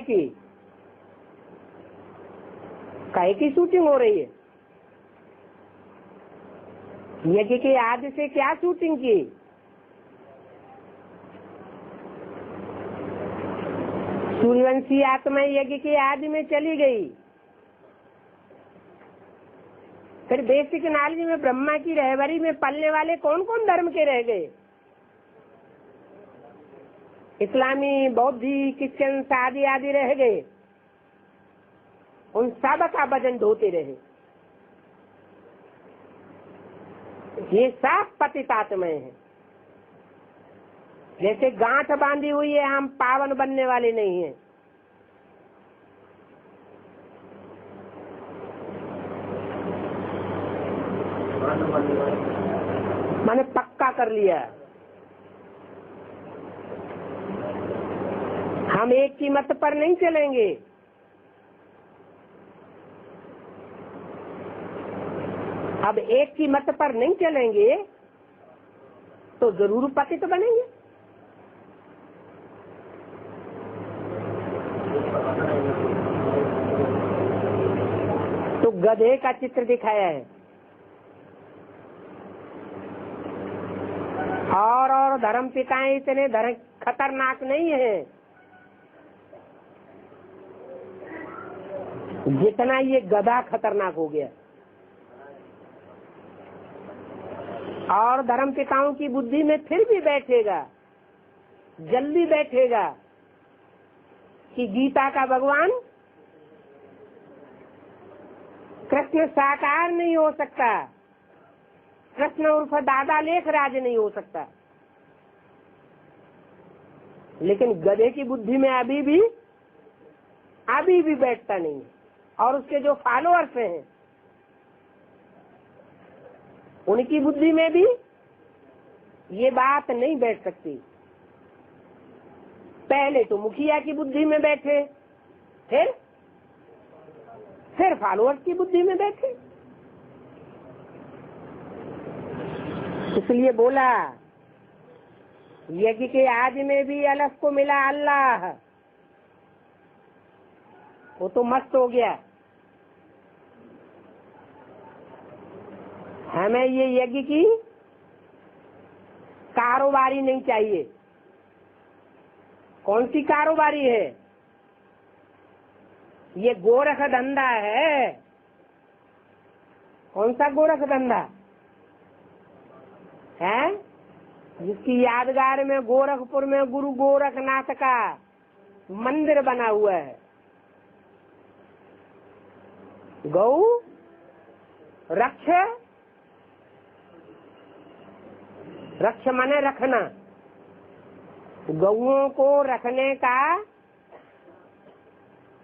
की शूटिंग हो रही है? यज्ञ के आदि से क्या शूटिंग की? सूर्यवंशी आत्मा यज्ञ के आदि में चली गई। फिर बेसिक नॉलेज में ब्रह्मा की रहबरी में पलने वाले कौन कौन धर्म के रह गए? इस्लामी, बौद्धि, क्रिश्चियन आदि आदि रह गए। उन सब का वजन ढोते रहे। ये सब पतितात्मा है। जैसे गांठ बांधी हुई है, हम पावन बनने वाले नहीं हैं। मैंने पक्का कर लिया। हम एक की मत पर नहीं चलेंगे। अब एक की मत पर नहीं चलेंगे तो जरूर पतित बनेंगे। तो गधे का चित्र दिखाया है। और धर्म पिताएं इतने खतरनाक नहीं है जितना ये गधा खतरनाक हो गया। और धर्म पिताओं की बुद्धि में फिर भी बैठेगा, जल्दी बैठेगा कि गीता का भगवान कृष्ण साकार नहीं हो सकता, कृष्ण उर्फ दादा लेखराज नहीं हो सकता। लेकिन गधे की बुद्धि में अभी भी बैठता नहीं है, और उसके जो फॉलोअर्स हैं उनकी बुद्धि में भी ये बात नहीं बैठ सकती। पहले तो मुखिया की बुद्धि में बैठे, फिर फॉलोअर्स की बुद्धि में बैठे। इसलिए बोला यज्ञ के आदि में भी अलग को मिला अल्लाह, वो तो मस्त हो गया। हमें ये यज्ञ की कारोबारी नहीं चाहिए। कौन सी कारोबारी है? ये गोरख धंधा है। कौन सा गोरख धंधा है? जिसकी यादगार में गोरखपुर में गुरु गोरखनाथ का मंदिर बना हुआ है। गौ रक्ष, रक्ष माने रखना, गौओं को रखने का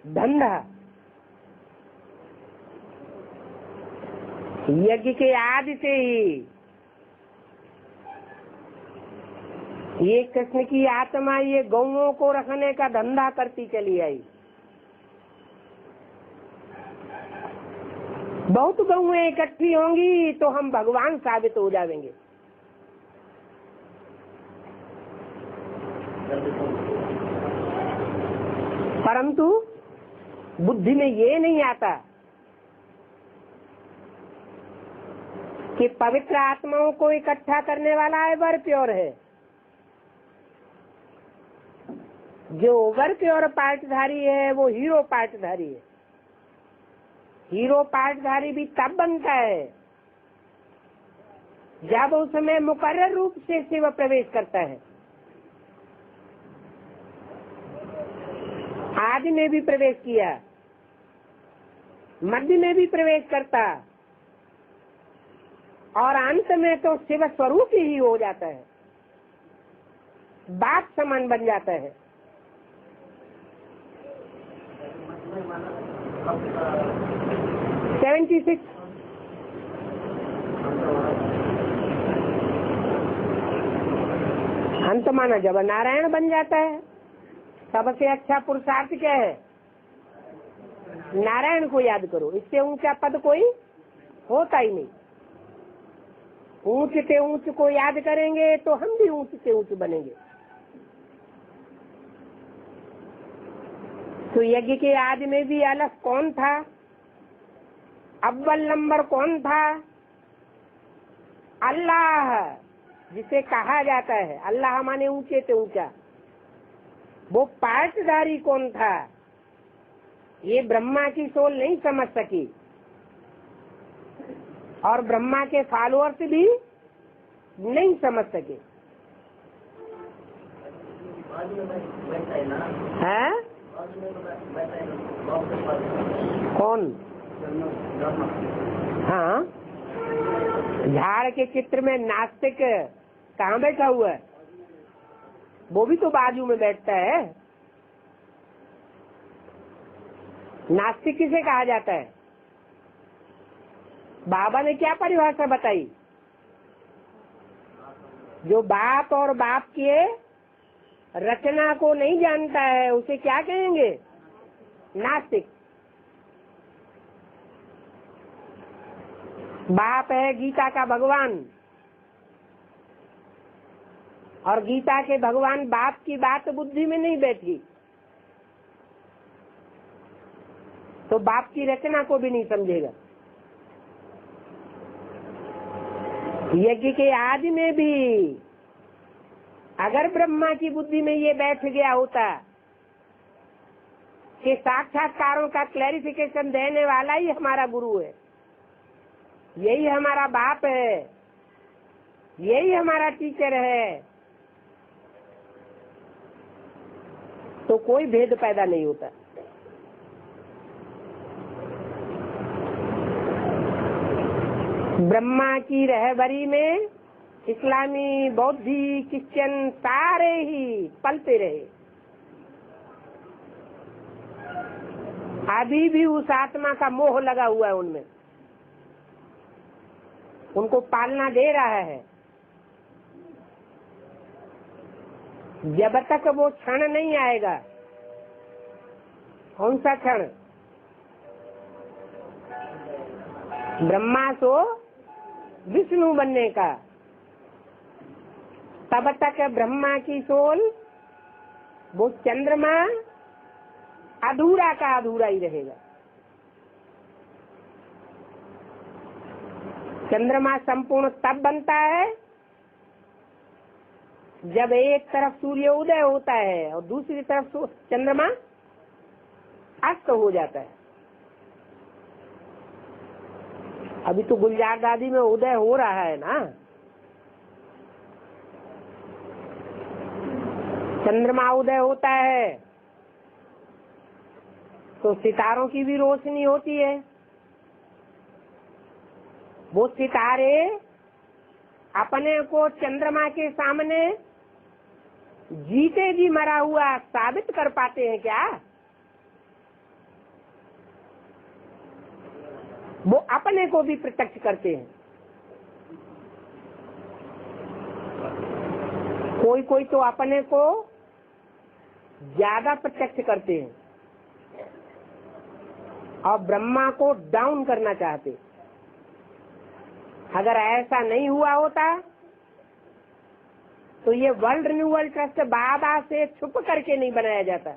धंधा। यज्ञ के आदि से ही ये कृष्ण की आत्मा ये गौओं को रखने का धंधा करती चली आई। बहुत गौएं इकट्ठी होंगी तो हम भगवान साबित हो जाएंगे। परंतु बुद्धि में ये नहीं आता कि पवित्र आत्माओं को इकट्ठा करने वाला है वर प्योर है। जो वर प्योर पार्टधारी है वो हीरो पार्टधारी है। हीरो पार्टधारी भी तब बनता है जब उसमें मुकर्रर रूप से शिव प्रवेश करता है। आदि में भी प्रवेश किया, मध्य में भी प्रवेश करता, और अंत में तो शिव स्वरूप ही हो जाता है, बाप समान बन जाता है। अंत माना जब नारायण बन जाता है। सबसे अच्छा पुरुषार्थ क्या है? नारायण को याद करो। इससे ऊंचा पद कोई होता ही नहीं। ऊंच से ऊंच को याद करेंगे तो हम भी ऊंच से ऊंच बनेंगे। तो यज्ञ के आदि में भी अलग कौन था? अव्वल नंबर कौन था? अल्लाह, जिसे कहा जाता है अल्लाह माने ऊंचे से ऊंचा। वो पार्टधारी कौन था? ये ब्रह्मा की सोल नहीं समझ सकी, और ब्रह्मा के फॉलोअर्स भी नहीं समझ सके। है कौन? हाँ, झाड़ के चित्र में नास्तिक कहाँ बैठा हुआ है? वो भी तो बाजू में बैठता है। नास्तिक किसे कहा जाता है? बाबा ने क्या परिभाषा बताई? जो बाप और बाप के रचना को नहीं जानता है उसे क्या कहेंगे? नास्तिक। बाप है गीता का भगवान, और गीता के भगवान बाप की बात बुद्धि में नहीं बैठी तो बाप की रचना को भी नहीं समझेगा। यज्ञ के आदि में भी अगर ब्रह्मा की बुद्धि में ये बैठ गया होता कि साक्षात्कारों का क्लैरिफिकेशन देने वाला ही हमारा गुरु है, यही हमारा बाप है, यही हमारा टीचर है, तो कोई भेद पैदा नहीं होता। ब्रह्मा की रहबरी में इस्लामी, बौद्धी, क्रिश्चियन सारे ही पलते रहे। अभी भी उस आत्मा का मोह लगा हुआ है उनमें, उनको पालना दे रहा है। जब तक वो क्षण नहीं आएगा, कौन सा क्षण? ब्रह्मा सो विष्णु बनने का, तब तक ब्रह्मा की सोल वो चंद्रमा अधूरा का अधूरा ही रहेगा। चंद्रमा संपूर्ण तब बनता है जब एक तरफ सूर्य उदय होता है और दूसरी तरफ चंद्रमा अस्त हो जाता है। अभी तो गुलजार दादी में उदय हो रहा है ना, चंद्रमा उदय होता है तो सितारों की भी रोशनी होती है। वो सितारे अपने को चंद्रमा के सामने जीते जी मरा हुआ साबित कर पाते हैं क्या? वो अपने को भी प्रत्यक्ष करते हैं। कोई कोई तो अपने को ज्यादा प्रत्यक्ष करते हैं और ब्रह्मा को डाउन करना चाहते। अगर ऐसा नहीं हुआ होता तो ये वर्ल्ड रिन्यूअल ट्रस्ट बाबा से छुप करके नहीं बनाया जाता।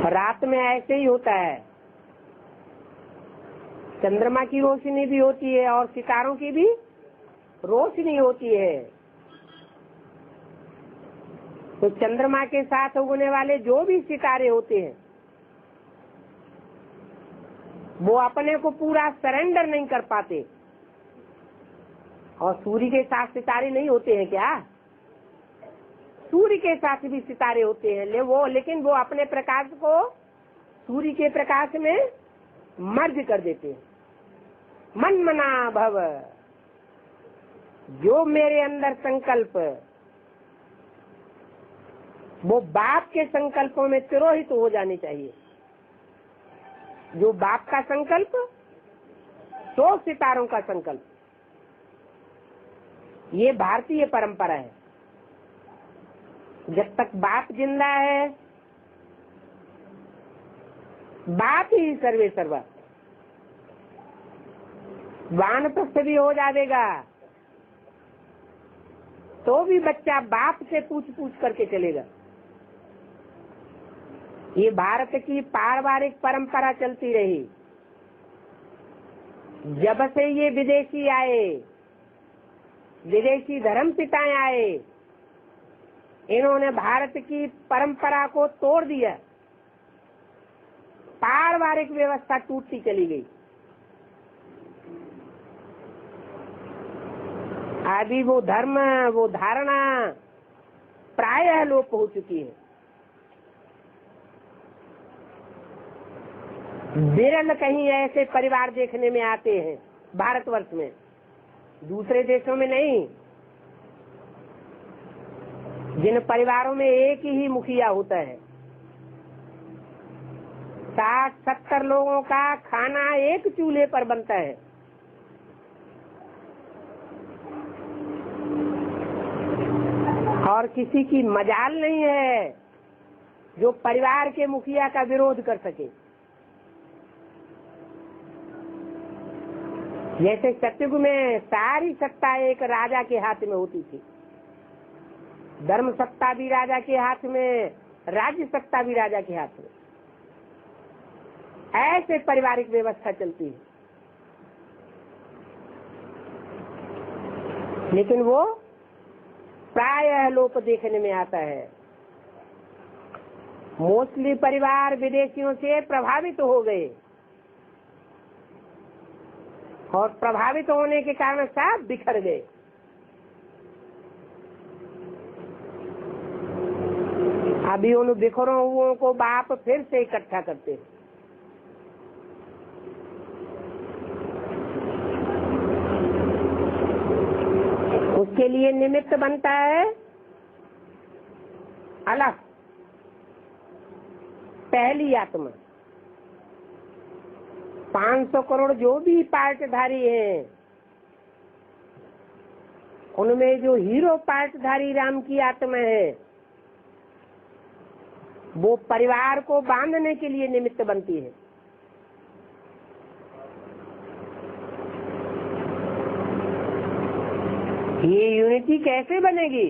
रात में ऐसे ही होता है, चंद्रमा की रोशनी भी होती है और सितारों की भी रोशनी होती है। तो चंद्रमा के साथ उगने वाले जो भी सितारे होते हैं वो अपने को पूरा सरेंडर नहीं कर पाते। और सूर्य के साथ सितारे नहीं होते हैं क्या? सूर्य के साथ भी सितारे होते हैं, लेकिन वो अपने प्रकाश को सूर्य के प्रकाश में मर्ज कर देते हैं। मन मना भव, जो मेरे अंदर संकल्प वो बाप के संकल्पों में तिरोहित हो जाने चाहिए। जो बाप का संकल्प तो सितारों का संकल्प, ये भारतीय परंपरा है। जब तक बाप जिंदा है, बाप ही सर्वे सर्वा। वानप्रस्थ भी हो जाएगा तो भी बच्चा बाप से पूछ पूछ करके चलेगा। ये भारत की पारिवारिक परंपरा चलती रही। जब से ये विदेशी आए, विदेशी धर्म पिताएं आए, इन्होंने भारत की परंपरा को तोड़ दिया। पारिवारिक व्यवस्था टूटती चली गई। अभी वो धर्म, वो धारणा प्रायः लोप हो चुकी है। विरल कहीं ऐसे परिवार देखने में आते हैं भारतवर्ष में, दूसरे देशों में नहीं, जिन परिवारों में एक ही मुखिया होता है। 60-70 लोगों का खाना एक चूल्हे पर बनता है। और किसी की मजाल नहीं है जो परिवार के मुखिया का विरोध कर सके। जैसे सतयुग में सारी सत्ता एक राजा के हाथ में होती थी, धर्म सत्ता भी राजा के हाथ में, राज्य सत्ता भी राजा के हाथ में। ऐसे पारिवारिक व्यवस्था चलती है। लेकिन वो प्रायः लोप देखने में आता है। मोस्टली परिवार विदेशियों से प्रभावित हो गए और प्रभावित होने के कारण सब बिखर गए। अभी उन बिखरों हुओं को बाप फिर से इकट्ठा करते हैं। उसके लिए निमित्त बनता है अलग पहली आत्मा। 500 करोड़ जो भी पार्टधारी हैं, उनमें जो हीरो पार्टधारी राम की आत्मा है, वो परिवार को बांधने के लिए निमित्त बनती है। ये यूनिटी कैसे बनेगी?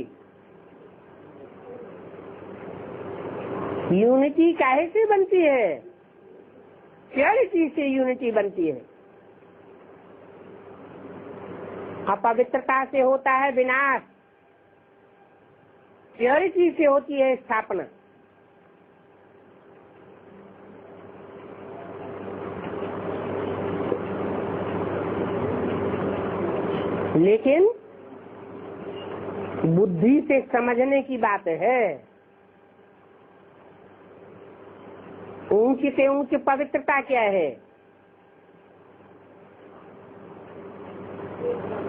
यूनिटी काहे से बनती है? प्योरिटी से यूनिटी बनती है। अपवित्रता से होता है विनाश, प्योरिटी से होती है स्थापना। लेकिन बुद्धि से समझने की बात है। ऊंच से ऊंच पवित्रता क्या है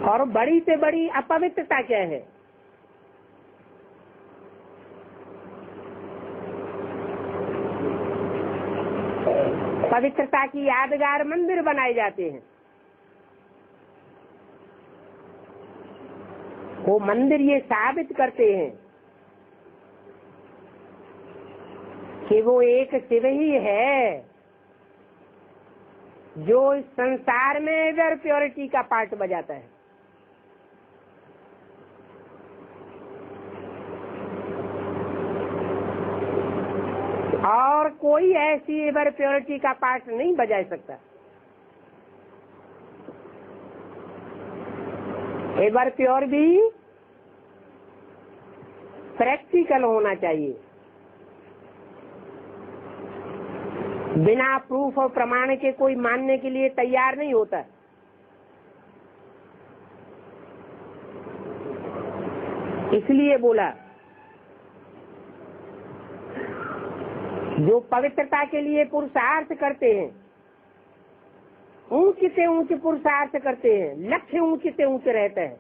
और बड़ी से बड़ी अपवित्रता क्या है? पवित्रता की यादगार मंदिर बनाए जाते हैं। वो मंदिर ये साबित करते हैं कि वो एक शिव ही है जो इस संसार में एवर प्योरिटी का पार्ट बजाता है। और कोई ऐसी एवर प्योरिटी का पार्ट नहीं बजा सकता। एवर प्योर भी प्रैक्टिकल होना चाहिए। बिना प्रूफ और प्रमाण के कोई मानने के लिए तैयार नहीं होता। इसलिए बोला जो पवित्रता के लिए पुरुषार्थ करते हैं, ऊंच से ऊंच पुरुषार्थ करते हैं, लक्ष्य ऊंच से ऊंच रहता है,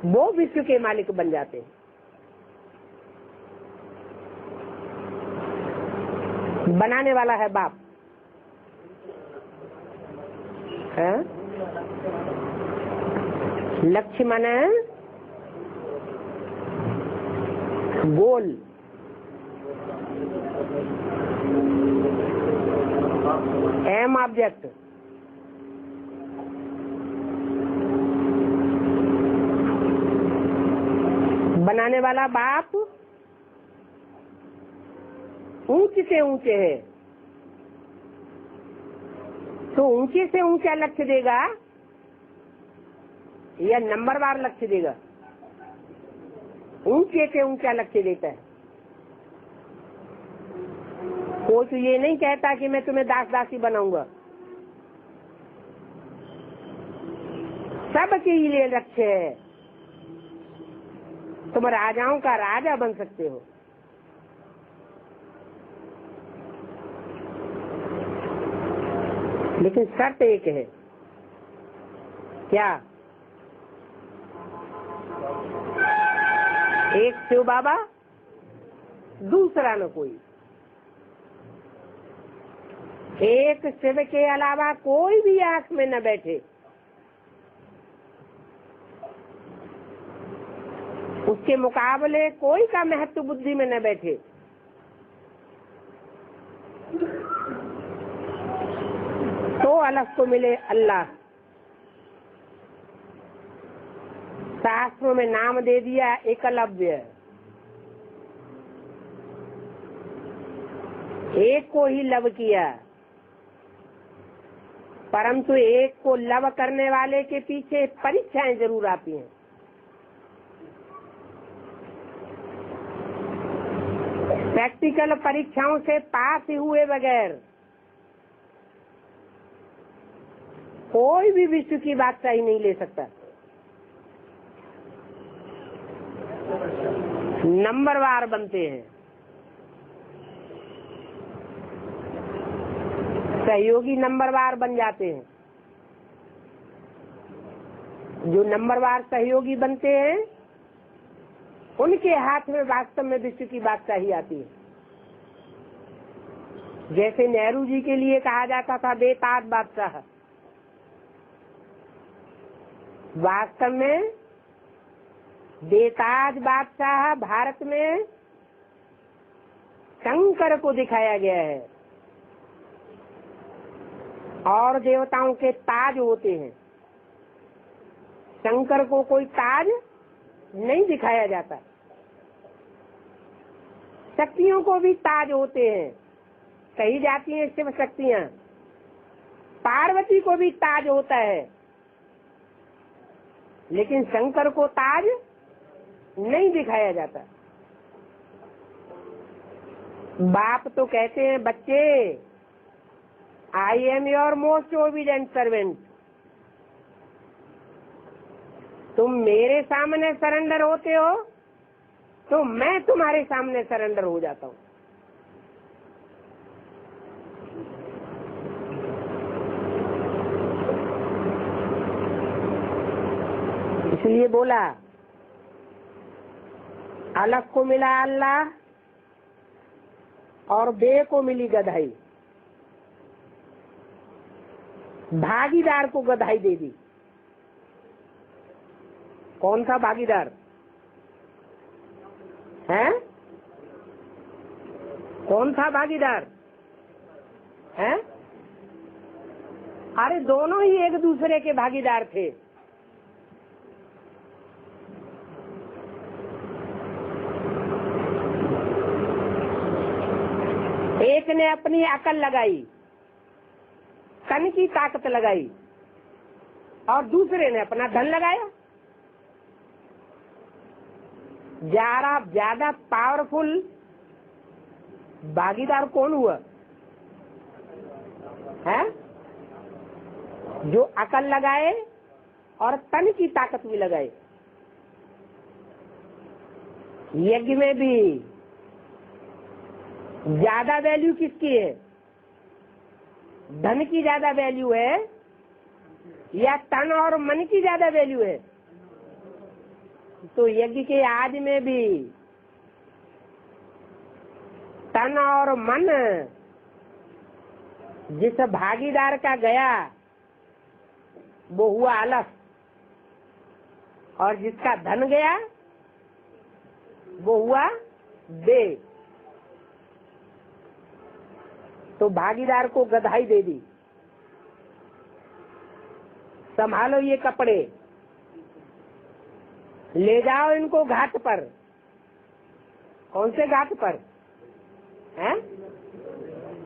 वो विश्व के मालिक बन जाते हैं। बनाने वाला है बाप है? लक्ष्य माने गोल, एम ऑब्जेक्ट। बनाने वाला बाप ऊंचे से ऊंचे है, तो ऊंचे से ऊंचा लक्ष्य देगा या नंबरवार लक्ष्य देगा? ऊंचे से ऊंचा लक्ष्य देता है। कोई तो ये नहीं कहता कि मैं तुम्हें दास दासी बनाऊंगा। सबके लिए लक्ष्य है। तुम राजाओं का राजा बन सकते हो। लेकिन शर्त एक है, क्या? एक शिव बाबा, दूसरा न कोई। एक शिव के अलावा कोई भी आंख में न बैठे। उसके मुकाबले कोई का महत्व बुद्धि में न बैठे। तो अलग को मिले अल्लाह। शास्त्रों में नाम दे दिया एकलव्य। एक को ही लव किया, परंतु एक को लव करने वाले के पीछे परीक्षाएं जरूर आती हैं। प्रैक्टिकल परीक्षाओं से पास हुए बगैर कोई भी विश्व की बादशाही नहीं ले सकता। नंबरवार बनते हैं। सहयोगी नंबरवार बन जाते हैं। जो नंबरवार सहयोगी बनते हैं उनके हाथ में वास्तव में विश्व की बादशाही आती है। जैसे नेहरू जी के लिए कहा जाता था बेताज बादशाह, वास्तव में बेताज बादशाह भारत में शंकर को दिखाया गया है। और देवताओं के ताज होते हैं, शंकर को कोई ताज नहीं दिखाया जाता। शक्तियों को भी ताज होते हैं, कही जाती हैं शिव शक्तियां। पार्वती को भी ताज होता है, लेकिन शंकर को ताज नहीं दिखाया जाता। बाप तो कहते हैं बच्चे, I am your most obedient servant. तुम मेरे सामने सरेंडर होते हो तो मैं तुम्हारे सामने सरेंडर हो जाता हूँ। इसलिए बोला अलग को मिला अल्लाह और बे को मिली गधाई। भागीदार को गधाई दे दी। कौन सा भागीदार है? कौन सा भागीदार है? अरे दोनों ही एक दूसरे के भागीदार थे। एक ने अपनी अकल लगाई, तन की ताकत लगाई, और दूसरे ने अपना धन लगाया। ज्यादा पावरफुल भागीदार कौन हुआ है? जो अकल लगाए और तन की ताकत भी लगाए। यज्ञ में भी ज्यादा वैल्यू किसकी है? धन की ज्यादा वैल्यू है या तन और मन की ज्यादा वैल्यू है? तो यज्ञ के आज में भी तन और मन जिस भागीदार का गया वो हुआ अलग, और जिसका धन गया वो हुआ दे। तो भागीदार को गधाई दे दी। संभालो ये कपड़े, ले जाओ इनको घाट पर। कौन से घाट पर हैं?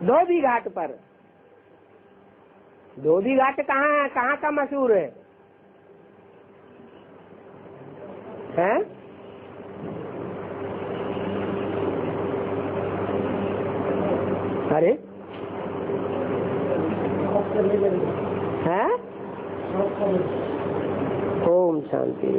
धोबी घाट पर। धोबी घाट कहाँ है? कहाँ का मशहूर है? हैं? अरे हैं? ओम शांति।